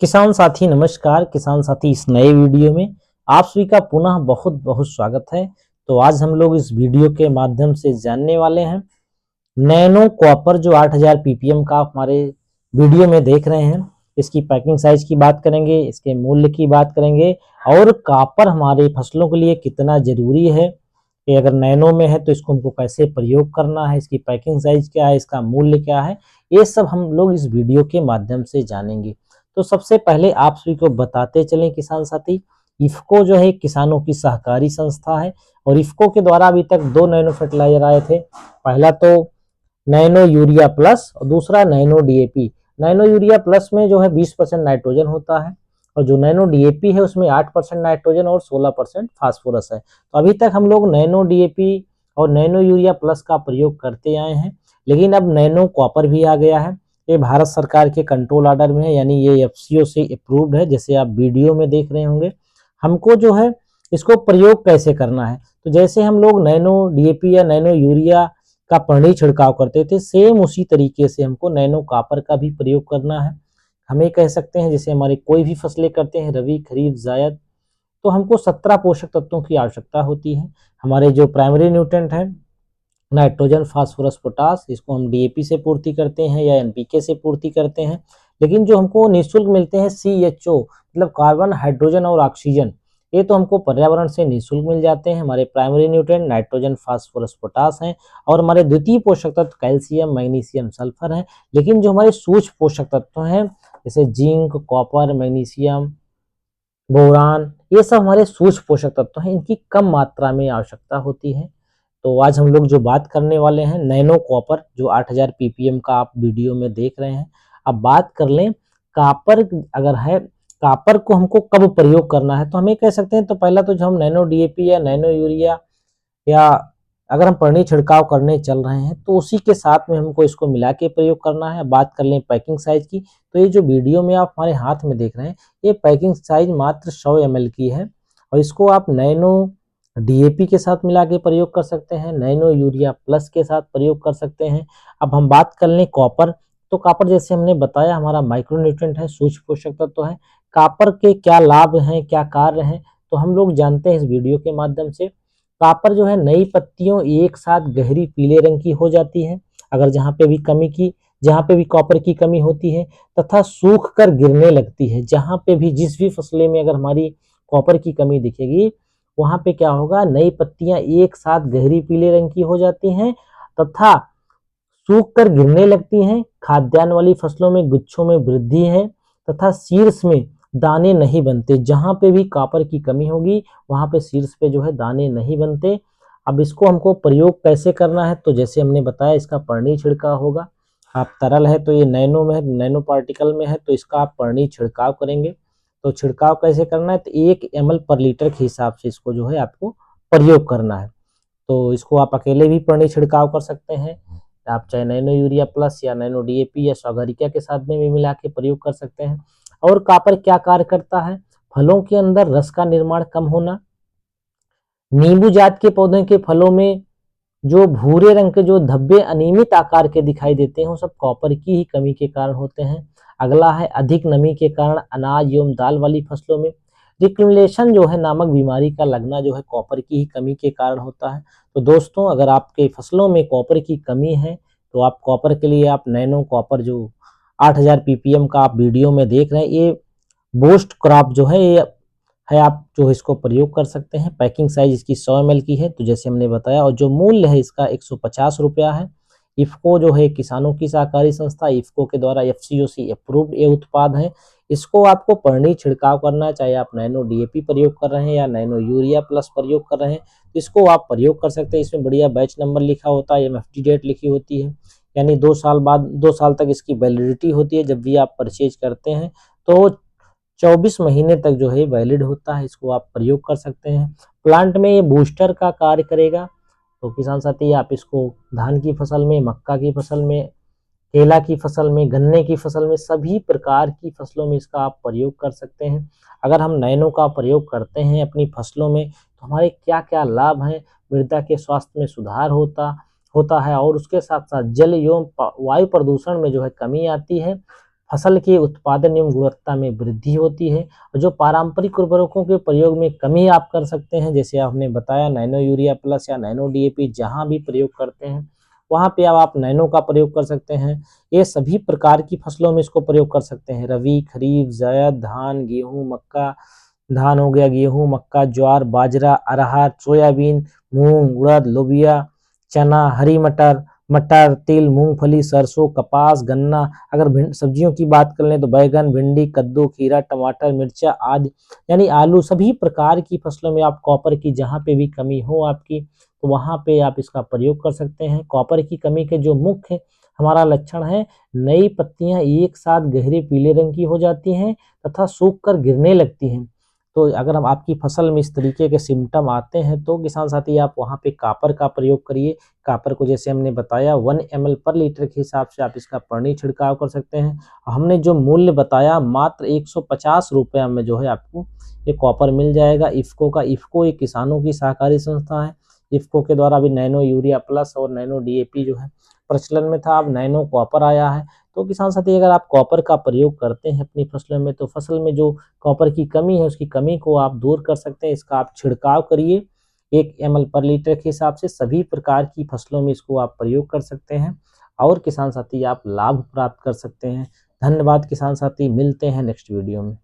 किसान साथी नमस्कार। किसान साथी इस नए वीडियो में आप सभी का पुनः बहुत बहुत स्वागत है। तो आज हम लोग इस वीडियो के माध्यम से जानने वाले हैं नैनो कॉपर जो 8000 ppm का आप हमारे वीडियो में देख रहे हैं। इसकी पैकिंग साइज की बात करेंगे, इसके मूल्य की बात करेंगे और कॉपर हमारे फसलों के लिए कितना जरूरी है कि अगर नैनो में है तो इसको हमको कैसे प्रयोग करना है, इसकी पैकिंग साइज क्या है, इसका मूल्य क्या है, ये सब हम लोग इस वीडियो के माध्यम से जानेंगे। तो सबसे पहले आप सभी को बताते चलें किसान साथी, इफ्को जो है किसानों की सहकारी संस्था है और इफ्को के द्वारा अभी तक 2 नैनो फर्टिलाइजर आए थे। पहला तो नैनो यूरिया प्लस और दूसरा nano DAP. Nano urea plus में जो है 20% नाइट्रोजन होता है और जो नैनो डीएपी है उसमें 8% नाइट्रोजन और 16% फास्फोरस है। तो अभी तक हम लोग नैनो डीएपी और नैनो यूरिया प्लस का प्रयोग करते आए हैं, लेकिन अब नैनो कॉपर भी आ गया है। ये भारत सरकार के कंट्रोल ऑर्डर में है, यानी ये एफसीओ से अप्रूव्ड है, जैसे आप वीडियो में देख रहे होंगे। हमको जो है इसको प्रयोग कैसे करना है, तो जैसे हम लोग नैनो डीएपी या नैनो यूरिया का पानी छिड़काव करते थे, सेम उसी तरीके से हमको नैनो कॉपर का भी प्रयोग करना है। हमें कह सकते हैं जैसे हमारे कोई भी फसलें करते हैं, रबी खरीफ जायद, तो हमको 17 पोषक तत्वों की आवश्यकता होती है। हमारे जो प्राइमरी न्यूट्रेंट हैं नाइट्रोजन फास्फोरस पोटास, इसको हम डीएपी से पूर्ति करते हैं या एनपीके से पूर्ति करते हैं। लेकिन जो हमको निःशुल्क मिलते हैं सीएचओ मतलब कार्बन हाइड्रोजन और ऑक्सीजन, ये तो हमको पर्यावरण से निःशुल्क मिल जाते हैं। हमारे primary nutrient nitrogen phosphorus potash हैं और हमारे द्वितीय पोषक तत्व कैल्शियम मैग्नीशियम सल्फर हैं। लेकिन जो हमारे सूक्ष्म पोषक तत्व हैं जैसे जिंक कॉपर मैग्नीशियम बोरान, ये सब हमारे सूक्ष्म पोषक तत्व हैं, इनकी कम मात्रा में आवश्यकता होती है। तो आज हम लोग जो बात करने वाले हैं नैनो कॉपर जो 8000 ppm का आप वीडियो में देख रहे हैं। अब बात कर लें कॉपर अगर है, कॉपर को हमको कब प्रयोग करना है, तो हमें कह सकते हैं तो पहला तो जो हम नैनो डीएपी या नैनो यूरिया या अगर हम पानी छिड़काव करने चल रहे हैं तो उसी के साथ में हमको इसको मिला के प्रयोग करना है। बात कर लें पैकिंग साइज की, तो ये जो वीडियो में आप हमारे हाथ में देख रहे हैं ये पैकिंग साइज मात्र 100 ml की है और इसको आप नैनो डीएपी के साथ मिला के प्रयोग कर सकते हैं, नैनो यूरिया प्लस के साथ प्रयोग कर सकते हैं। अब हम बात कर लें कॉपर, तो कॉपर जैसे हमने बताया हमारा माइक्रोन्यूट्रिएंट है, सूक्ष्म पोषक तत्व है। कॉपर के क्या लाभ हैं, क्या कार्य हैं, तो हम लोग जानते हैं इस वीडियो के माध्यम से। कॉपर जो है नई पत्तियों एक साथ गहरी पीले रंग की हो जाती है अगर जहाँ पे भी कॉपर की कमी होती है, तथा सूख कर गिरने लगती है। जहाँ पे भी जिस भी फसले में अगर हमारी कॉपर की कमी दिखेगी वहां पे क्या होगा, नई पत्तियां एक साथ गहरी पीले रंग की हो जाती हैं तथा सूख कर गिरने लगती हैं। खाद्यान्न वाली फसलों में गुच्छों में वृद्धि है तथा शीर्ष में दाने नहीं बनते। जहां पे भी कॉपर की कमी होगी वहां पे शीर्ष पे जो है दाने नहीं बनते। अब इसको हमको प्रयोग कैसे करना है, तो जैसे हमने बताया इसका पर्णी छिड़काव होगा। आप तरल है तो ये नैनो में है, नैनो पार्टिकल में है तो इसका आप पर्णी छिड़काव करेंगे। तो छिड़काव कैसे करना है, तो 1 ml पर लीटर के हिसाब से इसको जो है आपको प्रयोग करना है। तो इसको आप अकेले भी पर्णी छिड़काव कर सकते हैं, आप चाहे नैनो यूरिया प्लस या नैनो डीएपी या सागरिका के साथ में भी मिला के प्रयोग कर सकते हैं। और कॉपर क्या कार्य करता है, फलों के अंदर रस का निर्माण कम होना, नींबू जात के पौधे के फलों में जो भूरे रंग के जो धब्बे अनियमित आकार के दिखाई देते हैं वो सब कॉपर की ही कमी के कारण होते हैं। अगला है अधिक नमी के कारण अनाज एवं दाल वाली फसलों में डिक्रिमिनेशन जो है नामक बीमारी का लगना जो है कॉपर की ही कमी के कारण होता है। तो दोस्तों अगर आपके फसलों में कॉपर की कमी है तो आप कॉपर के लिए आप नैनो कॉपर जो 8000 ppm का आप वीडियो में देख रहे हैं, ये बूस्ट क्रॉप जो है ये है, आप जो इसको प्रयोग कर सकते हैं। पैकिंग साइज इसकी 100 ml की है, तो जैसे हमने बताया, और जो मूल्य है इसका 150 रुपया है। इफ्को जो है किसानों की सहकारी संस्था, इफ्को के द्वारा एफसीओ से अप्रूव्ड ये उत्पाद है। इसको आपको पर्णी छिड़काव करना है, चाहे आप नैनो डीएपी प्रयोग कर रहे हैं या नैनो यूरिया प्लस प्रयोग कर रहे हैं, तो इसको आप प्रयोग कर सकते हैं। इसमें बढ़िया बैच नंबर लिखा होता है, एमएफटी डेट लिखी होती है, यानी 2 साल बाद 2 साल तक इसकी वैलिडिटी होती है। जब भी आप परचेज करते हैं तो 24 महीने तक जो है वैलिड होता है, इसको आप प्रयोग कर सकते हैं। प्लांट में ये बूस्टर का कार्य करेगा। तो किसान साथी आप इसको धान की फसल में, मक्का की फसल में, केला की फसल में, गन्ने की फसल में, सभी प्रकार की फसलों में इसका आप प्रयोग कर सकते हैं। अगर हम नैनो का प्रयोग करते हैं अपनी फसलों में तो हमारे क्या क्या लाभ हैं, मृदा के स्वास्थ्य में सुधार होता है और उसके साथ साथ जल एवं वायु प्रदूषण में जो है कमी आती है। फसल के उत्पादन एवं गुणवत्ता में वृद्धि होती है। और जो पारंपरिक उर्वरकों के प्रयोग में कमी आप कर सकते हैं, जैसे आपने बताया नैनो यूरिया प्लस या नैनो डीएपी जहाँ भी प्रयोग करते हैं, वहाँ पे अब आप नैनो का प्रयोग कर सकते हैं। ये सभी प्रकार की फसलों में इसको प्रयोग कर सकते हैं, रबी, खरीफ, जायद, धान, गेहूँ, मक्का, धान हो गया, गेहूँ, मक्का, ज्वार, बाजरा, अरहर, सोयाबीन, मूंग, उड़द, लोबिया, चना, हरी मटर, मटर, तिल, मूंगफली, सरसों, कपास, गन्ना। अगर सब्जियों की बात कर लें तो बैगन, भिंडी, कद्दू, खीरा, टमाटर, मिर्चा आदि यानी आलू, सभी प्रकार की फसलों में आप कॉपर की जहाँ पे भी कमी हो आपकी, तो वहाँ पे आप इसका प्रयोग कर सकते हैं। कॉपर की कमी के जो मुख्य हमारा लक्षण है, नई पत्तियां एक साथ गहरे पीले रंग की हो जाती हैं तथा सूख कर गिरने लगती हैं। तो अगर हम आपकी फसल में इस तरीके के सिम्टम आते हैं तो किसान साथी आप वहाँ पे कॉपर का प्रयोग करिए। कॉपर को जैसे हमने बताया 1 ml पर लीटर के हिसाब से आप इसका पानी छिड़काव कर सकते हैं। हमने जो मूल्य बताया मात्र 150 रुपये में जो है आपको ये कॉपर मिल जाएगा इफ़को का। इफ़को एक किसानों की सहकारी संस्था है। इफ़को के द्वारा अभी नैनो यूरिया प्लस और नैनो डीएपी जो है प्रचलन में था, अब नैनो कॉपर आया है। तो किसान साथी अगर आप कॉपर का प्रयोग करते हैं अपनी फसलों में तो फसल में जो कॉपर की कमी है उसकी कमी को आप दूर कर सकते हैं। इसका आप छिड़काव करिए 1 ml पर लीटर के हिसाब से, सभी प्रकार की फसलों में इसको आप प्रयोग कर सकते हैं और किसान साथी आप लाभ प्राप्त कर सकते हैं। धन्यवाद किसान साथी, मिलते हैं नेक्स्ट वीडियो में।